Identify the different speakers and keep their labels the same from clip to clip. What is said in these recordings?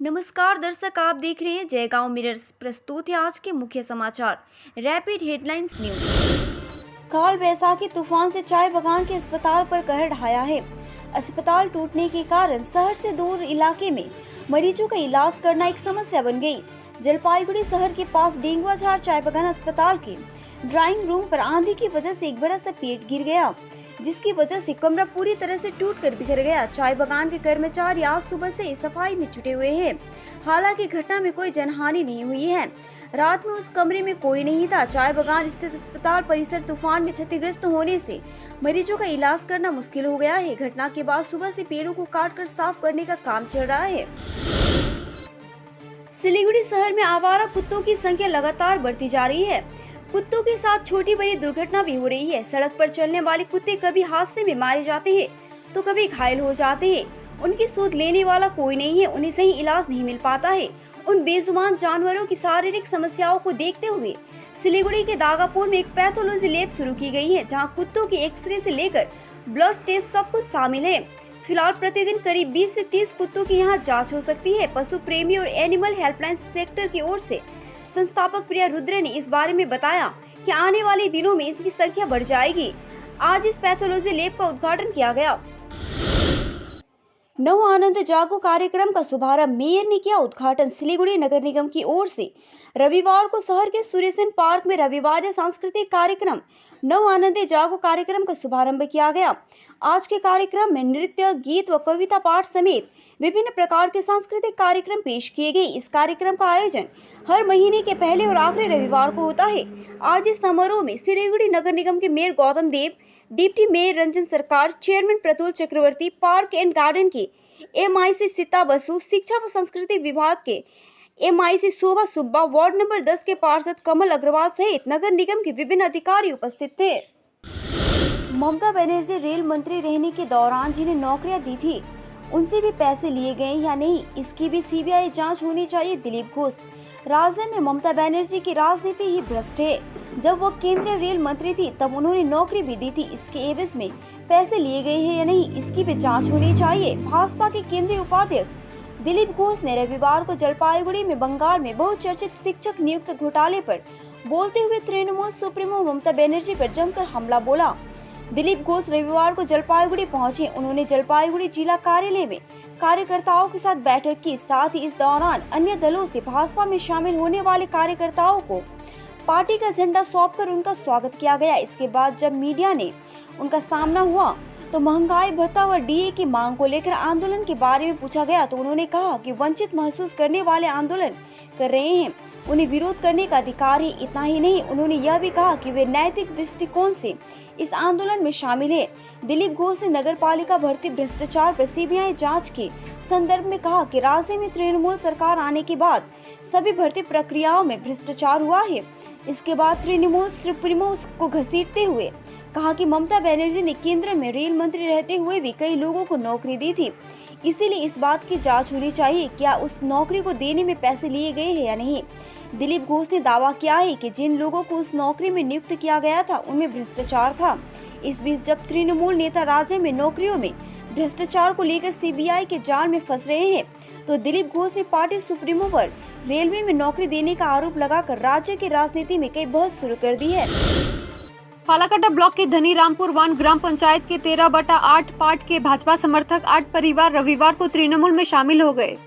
Speaker 1: नमस्कार दर्शक, आप देख रहे हैं जयगांव मिरर्स। प्रस्तुत है आज के मुख्य समाचार। Rapid headlines news. काल बैसाखी तूफान से चाय बागान के अस्पताल पर कहर ढाया है। अस्पताल टूटने के कारण शहर से दूर इलाके में मरीजों का इलाज करना एक समस्या बन गई। जलपाईगुड़ी शहर के पास डेंगुआझार चाय बागान अस्पताल के ड्राइंग रूम पर आंधी की वजह से एक बड़ा सा पेड़ गिर गया, जिसकी वजह से कमरा पूरी तरह से टूटकर बिखर गया। चाय बागान के कर्मचारी आज सुबह से सफाई में जुटे हुए हैं। हालांकि घटना में कोई जनहानि नहीं हुई है। रात में उस कमरे में कोई नहीं था। चाय बागान स्थित अस्पताल परिसर तूफान में क्षतिग्रस्त होने से मरीजों का इलाज करना मुश्किल हो गया है। घटना के बाद सुबह से पेड़ों को काटकर साफ करने का काम चल रहा है। सिलीगुड़ी शहर में आवारा कुत्तों की संख्या लगातार बढ़ती जा रही है। कुत्तों के साथ छोटी बड़ी दुर्घटना भी हो रही है। सड़क पर चलने वाले कुत्ते कभी हादसे में मारे जाते हैं तो कभी घायल हो जाते हैं। उनकी सूद लेने वाला कोई नहीं है, उन्हें सही इलाज नहीं मिल पाता है। उन बेजुबान जानवरों की शारीरिक समस्याओं को देखते हुए सिलीगुड़ी के दागापुर में एक पैथोलॉजी लैब शुरू की गई है, जहां कुत्तों के एक्सरे से लेकर ब्लड टेस्ट सब कुछ शामिल है। फिलहाल प्रतिदिन करीब 20 से 30 कुत्तों की यहाँ जाँच हो सकती है। पशु प्रेमी और एनिमल हेल्पलाइन सेक्टर की ओर से संस्थापक प्रिया रुद्र ने इस बारे में बताया कि आने वाले दिनों में इसकी संख्या बढ़ जाएगी। आज इस पैथोलॉजी लैब का उद्घाटन किया गया। नव आनंद जागो कार्यक्रम का शुभारंभ मेयर ने किया उद्घाटन। सिलीगुड़ी नगर निगम की ओर से रविवार को शहर के सूर्यसेन पार्क में रविवार सांस्कृतिक कार्यक्रम नव आनंद जागो कार्यक्रम का शुभारंभ किया गया। आज के कार्यक्रम में नृत्य, गीत व कविता पाठ समेत विभिन्न प्रकार के सांस्कृतिक कार्यक्रम पेश किए गए। इस कार्यक्रम का आयोजन हर महीने के पहले और आखिरी रविवार को होता है। आज इस समारोह में सिलीगुड़ी नगर निगम के mayor Gautam Deb, deputy mayor Ranjan Sarkar, chairman Pratul Chakraborty, park and garden के MIC सीता बसु, शिक्षा व संस्कृति विभाग के MIC Shobha Subba, ward number 10 के पार्षद कमल अग्रवाल सहित नगर निगम के विभिन्न अधिकारी उपस्थित थे। ममता बनर्जी रेल मंत्री रहने के दौरान जिन्हें नौकरियां दी थी, उनसे भी पैसे लिए गए या नहीं, इसकी भी CBI जांच होनी चाहिए। दिलीप घोष। राज्य में ममता बनर्जी की राजनीति ही भ्रष्ट है। जब वो केंद्रीय रेल मंत्री थी तब उन्होंने नौकरी भी दी थी, इसके एवज में पैसे लिए गए हैं या नहीं, इसकी भी जांच होनी चाहिए। भाजपा के केंद्रीय उपाध्यक्ष दिलीप घोष ने रविवार को जलपाईगुड़ी में बंगाल में बहुचर्चित शिक्षक नियुक्त घोटाले पर बोलते हुए तृणमूल सुप्रीमो ममता बनर्जी पर जमकर हमला बोला। दिलीप घोष रविवार को जलपाईगुड़ी पहुंचे। उन्होंने जलपाईगुड़ी जिला कार्यालय में कार्यकर्ताओं के साथ बैठक की। साथ ही इस दौरान अन्य दलों से भाजपा में शामिल होने वाले कार्यकर्ताओं को पार्टी का झंडा सौंपकर उनका स्वागत किया गया। इसके बाद जब मीडिया ने उनका सामना हुआ तो महंगाई भत्ता व DA की मांग को लेकर आंदोलन के बारे में पूछा गया तो उन्होंने कहा कि वंचित महसूस करने वाले आंदोलन कर रहे हैं, उन्हें विरोध करने का अधिकार है। इतना ही नहीं, उन्होंने यह भी कहा कि वे नैतिक दृष्टिकोण से इस आंदोलन में शामिल है। दिलीप घोष ने नगरपालिका भर्ती भ्रष्टाचार पर CBI जांच के संदर्भ में कहा कि राज्य में तृणमूल सरकार आने के बाद सभी भर्ती प्रक्रियाओं में भ्रष्टाचार हुआ है। इसके बाद तृणमूल सुप्रीमो को घसीटते हुए कहा कि ममता बनर्जी ने केंद्र में रेल मंत्री रहते हुए भी कई लोगों को नौकरी दी थी, इसीलिए इस बात की जांच होनी चाहिए क्या उस नौकरी को देने में पैसे लिए गए हैं या नहीं। दिलीप घोष ने दावा किया है कि जिन लोगों को उस नौकरी में नियुक्त किया गया था उनमें भ्रष्टाचार था। इस बीच जब तृणमूल नेता राज्य में नौकरियों में भ्रष्टाचार को लेकर CBI के जाल में फंस रहे हैं तो दिलीप घोष ने पार्टी सुप्रीमो पर रेलवे में नौकरी देने का आरोप लगाकर राज्य की राजनीति में कई बहस शुरू कर दी है।
Speaker 2: फालाकटा ब्लॉक के धनीरामपुर 1 ग्राम पंचायत के 13/8 पार्ट के भाजपा समर्थक 8 परिवार रविवार को तृणमूल में शामिल हो गए।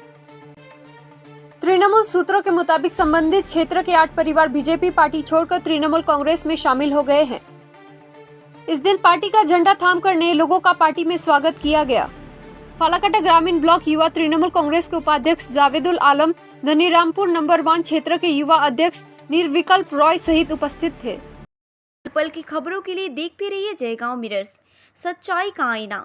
Speaker 2: तृणमूल सूत्रों के मुताबिक संबंधित क्षेत्र के 8 परिवार बीजेपी पार्टी छोड़कर तृणमूल कांग्रेस में शामिल हो गए हैं। इस दिन पार्टी का झंडा थामकर नए लोगों का पार्टी में स्वागत किया गया। फालाकटा ग्रामीण ब्लॉक युवा तृणमूल कांग्रेस के उपाध्यक्ष जावेदुल आलम, धनीरामपुर नंबर 1 क्षेत्र के युवा अध्यक्ष निर्विकल्प रॉय सहित उपस्थित थे।
Speaker 1: पल की खबरों के लिए देखते रहिए जयगांव मिरर्स, सच्चाई का आईना।